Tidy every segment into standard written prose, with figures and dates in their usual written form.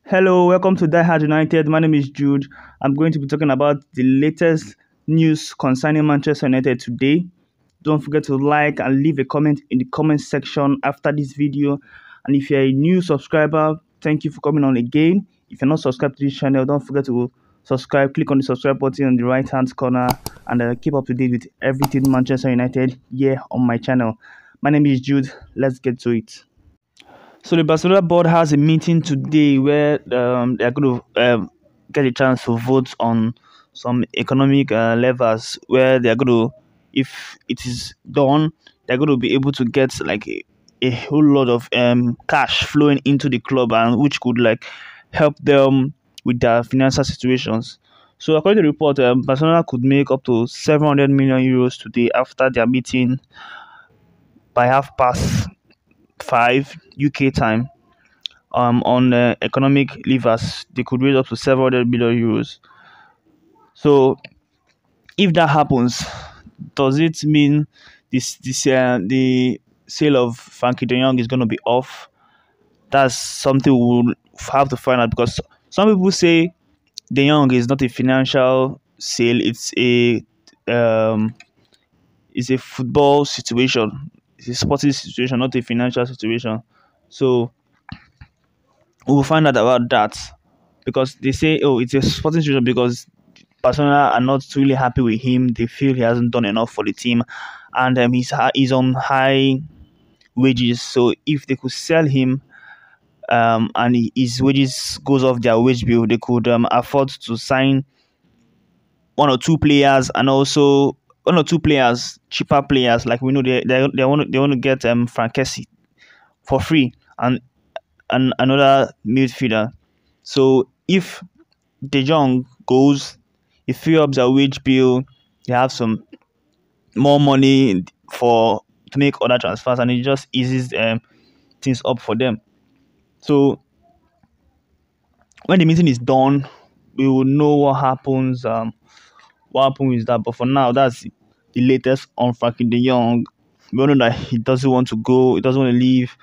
Hello, welcome to Die Hard United. My name is Jude. I'm going to be talking about the latest news concerning Manchester United today. Don't forget to like and leave a comment in the comment section after this video. And if you're a new subscriber, thank you for coming on again. If you're not subscribed to this channel, don't forget to subscribe. Click on the subscribe button on the right hand corner and keep up to date with everything Manchester United here on my channel. My name is Jude. Let's get to it. So the Barcelona board has a meeting today where they're going to get a chance to vote on some economic levers where they're going to, if it is done, they're going to be able to get like a whole lot of cash flowing into the club, and which could like help them with their financial situations. So according to the report, Barcelona could make up to 700 million euros today after their meeting by 5:30 UK time. On economic levers, they could raise up to 700 million euros. So, if that happens, does it mean the sale of Frankie De Jong is going to be off? That's something we'll have to find out, because some people say De Jong is not a financial sale; um, it's a football situation, it's a sporting situation, not a financial situation. So we'll find out about that, because they say, oh, it's a sporting situation because Barcelona are not really happy with him. They feel he hasn't done enough for the team, and he's on high wages. So if they could sell him, and his wages goes off their wage bill, they could afford to sign one or two players, and also one or two players, cheaper players. Like we know they want to get Frankie for free, and another midfielder. So if De Jong goes, he fill up their wage bill, they have some more money for to make other transfers, and it just eases things up for them. So when the meeting is done, we will know what happens. What happens with that. But for now, that's the latest on Frankie De Jong. We all know that he doesn't want to go. He doesn't want to leave.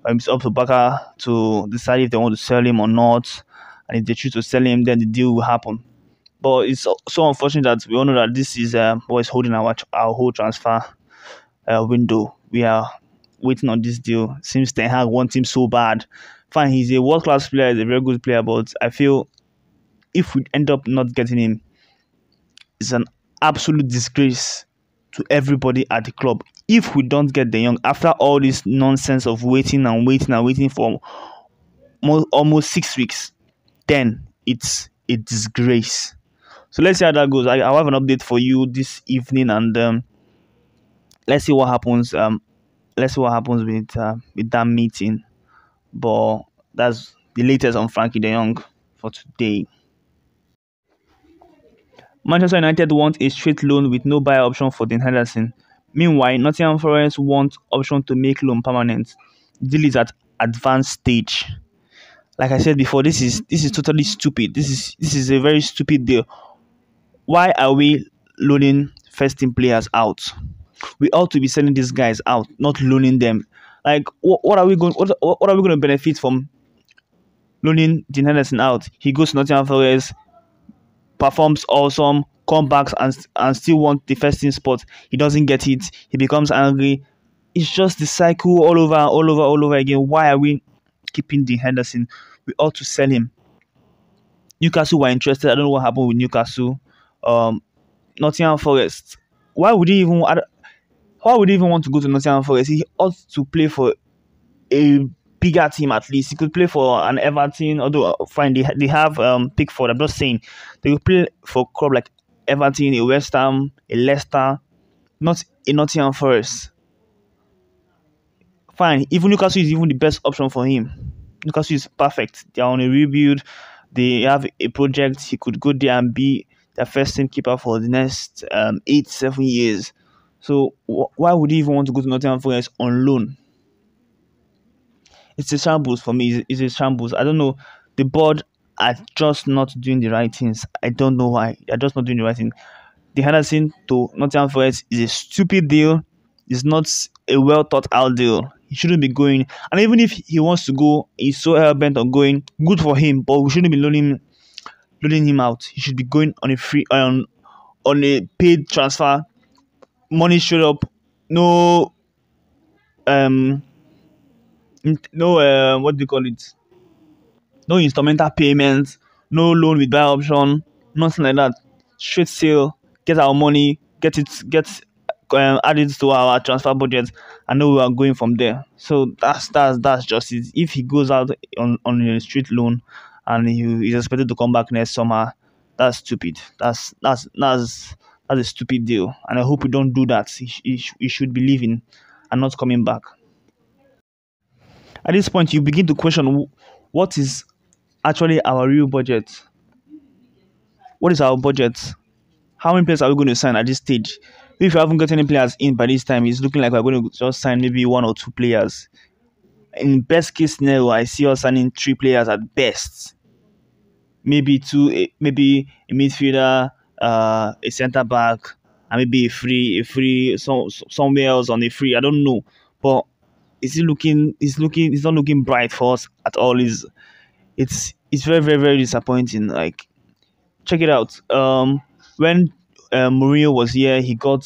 It's up to Barca to decide if they want to sell him or not. And if they choose to sell him, then the deal will happen. But it's so unfortunate that we all know that this is what is holding our whole transfer window. We are waiting on this deal. Seems Ten Hag wants him so bad. Fine, he's a world-class player, he's a very good player, but I feel if we end up not getting him, it's an absolute disgrace to everybody at the club. If we don't get De Jong after all this nonsense of waiting and waiting and waiting for almost 6 weeks, then it's a disgrace. So let's see how that goes. I have an update for you this evening, and let's see what happens. Let's see what happens with that meeting. But that's the latest on Frankie De Jong for today. Manchester United want a straight loan with no buy option for Dean Henderson. Meanwhile, Nottingham Forest want option to make loan permanent. Deal is at advanced stage. Like I said before, this is totally stupid. This is a very stupid deal. Why are we loaning first team players out? We ought to be selling these guys out, not loaning them. Like what are we going to benefit from loaning Dean Henderson out? He goes to Nottingham Forest, performs awesome, comebacks, and still want the first team spot. He doesn't get it. He becomes angry. It's just the cycle all over again. Why are we keeping Dean Henderson? We ought to sell him. Newcastle were interested. I don't know what happened with Newcastle. Nottingham Forest. Why would he even want to go to Nottingham Forest? He ought to play for a bigger team at least. He could play for an Everton, although fine, they have Pickford. I'm just saying they could play for a club like Everton, a West Ham, a Leicester, not a Nottingham Forest. Fine, even Newcastle is even the best option for him. Newcastle is perfect. They are on a rebuild. They have a project. He could go there and be their first team keeper for the next 8-7 years. So why would he even want to go to Nottingham Forest on loan? It's a shambles for me. It's a shambles. I don't know. The board are just not doing the right things. I don't know why. They're just not doing the right thing. The Henderson to Nottingham Forest is a stupid deal. It's not a well thought out deal. He shouldn't be going. And even if he wants to go, he's so hell bent on going. Good for him, but we shouldn't be loaning him out. He should be going on a free on a paid transfer. Money straight up. No um no what do you call it? No instrumental payments, no loan with buy option, nothing like that. Straight sale, get our money, add it to our transfer budget, and know we are going from there. So that's just it. If he goes out on a street loan and he is expected to come back next summer, that's stupid. That's a stupid deal, and I hope we don't do that. He should be leaving and not coming back. At this point, you begin to question what is actually our real budget. What is our budget? How many players are we going to sign at this stage? If we haven't got any players in by this time, it's looking like we're going to just sign maybe one or two players. In best case scenario, I see us signing three players at best. Maybe maybe a midfielder, a centre back, and maybe somewhere else on a free. I don't know, but it's not looking bright for us at all. It's very very very disappointing. Like, check it out. When Mourinho was here, he got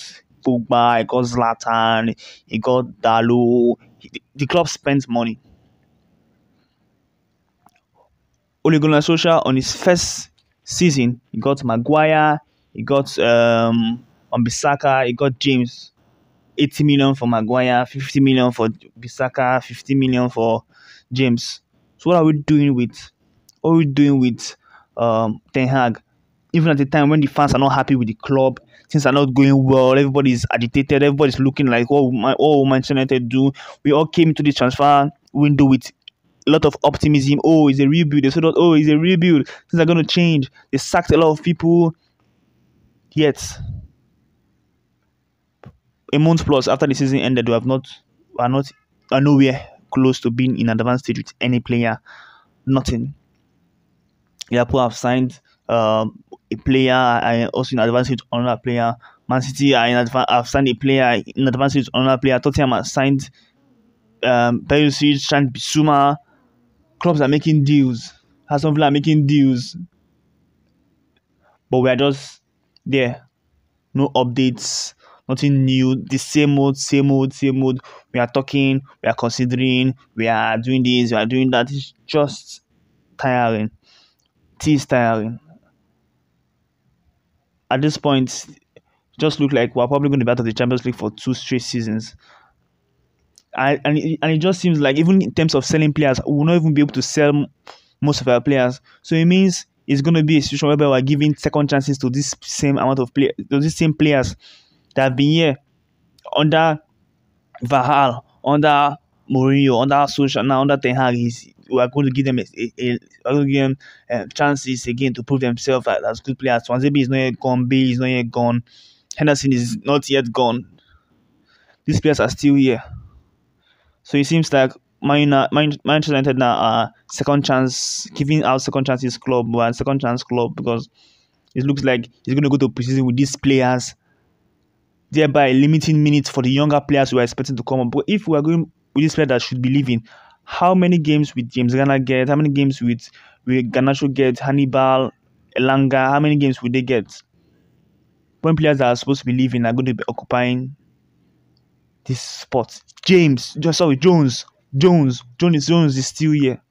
Pogba, he got Zlatan, he got Dalo. The club spent money. Ole Gunnar Solskjaer, on his first season, he got Maguire, he got Bissaka, he got James. 80 million for Maguire, 50 million for Bissaka, 50 million for James. So what are we doing with Ten Hag? Even at the time when the fans are not happy with the club, things are not going well, everybody's agitated, everybody's looking like, what will Manchester United do? We all came to the transfer window with a lot of optimism. Oh, it's a rebuild. They said, oh, it's a rebuild. Things are going to change. They sacked a lot of people. Yet, a month plus after the season ended, are nowhere close to being in advanced stage with any player. Nothing. Liverpool have signed a player, and also in advance with another player. Man City are have signed a player in advance with another player. Tottenham has signed Perisic, signed Bissouma. Clubs are making deals. Aston Villa are making deals, but we are just there. No updates, nothing new. The same old, same old, same old. We are talking, we are considering, we are doing this, we are doing that. It's just tiring. It is tiring. At this point, just look like we're probably going to be out of the Champions League for 2 straight seasons. And it just seems like even in terms of selling players, we will not even be able to sell most of our players. So it means it's going to be a situation whereby we're giving second chances to this same amount of players, to these same players that have been here under Vahal, under Mourinho, under Solskjaer, now under Ten Hag. We are going to give them chances again to prove themselves as good players. Swansea is not yet gone, Bale is not yet gone, Henderson is not yet gone. These players are still here. So it seems like Manchester United now are second chance, giving out second chances club, or second chance club, because it looks like he's going to go to preseason with these players, thereby limiting minutes for the younger players who are expecting to come up. But if we are going with this player that should be leaving, how many games will James Garner get? How many games will Garnacho get? Hannibal, Elanga, how many games will they get? When players that are supposed to be leaving are going to be occupying this spot. Jones is still here.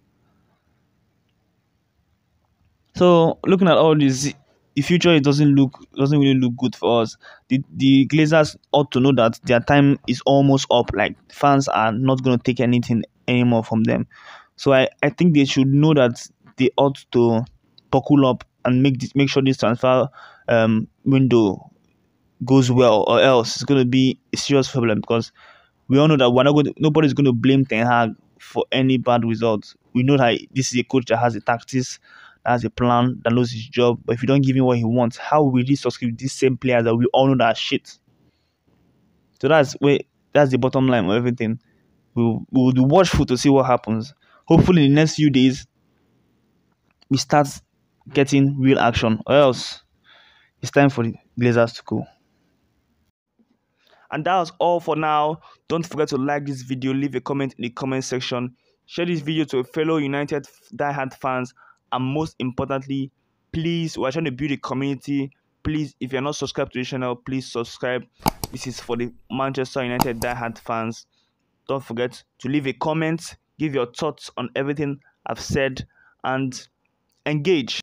So looking at all this, the future, it doesn't really look good for us. The Glazers ought to know that their time is almost up. Like, fans are not going to take anything anymore from them. So I think they should know that they ought to buckle up and make sure this transfer window goes well, or else it's going to be a serious problem, because we all know that nobody's going to blame Ten Hag for any bad results. We know that this is a coach that has a tactics, that has a plan, that knows his job. But if you don't give him what he wants, how will he succeed with these same players that we all know that are shit? So that's the bottom line of everything. We'll be watchful to see what happens. Hopefully, in the next few days, we start getting real action, or else it's time for the Glazers to go. And that was all for now. Don't forget to like this video, leave a comment in the comment section, share this video to a fellow United diehard fans, and most importantly, please, we're trying to build a community. Please, if you're not subscribed to the channel, please subscribe. This is for the Manchester United diehard fans. Don't forget to leave a comment, give your thoughts on everything I've said, and engage.